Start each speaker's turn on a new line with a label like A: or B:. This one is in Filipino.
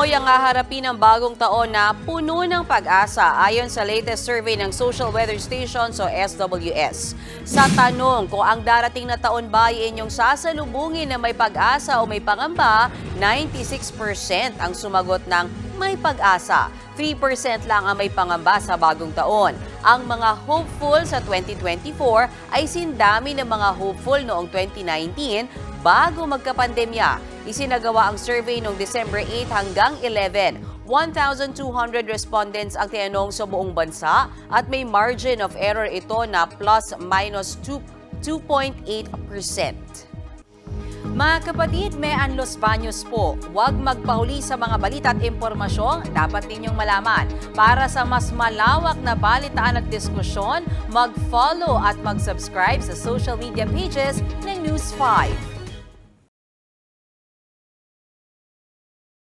A: Patuloy ang haharapin ng bagong taon na puno ng pag-asa ayon sa latest survey ng Social Weather Station o SWS. Sa tanong kung ang darating na taon ba ay inyong sasalubungin na may pag-asa o may pangamba, 96% ang sumagot ng may pag-asa. 3% lang ang may pangamba sa bagong taon. Ang mga hopeful sa 2024 ay sindami ng mga hopeful noong 2019 bago magkapandemya. Isinagawa ang survey noong December 8 hanggang 11. 1,200 respondents ang tinanong sa buong bansa at may margin of error ito na plus-minus 2.8%. Mga kapatid, may Los Baños po. Huwag magpahuli sa mga balita at impormasyong dapat ninyong malaman. Para sa mas malawak na balitaan at diskusyon, mag-follow at mag-subscribe sa social media pages ng News 5.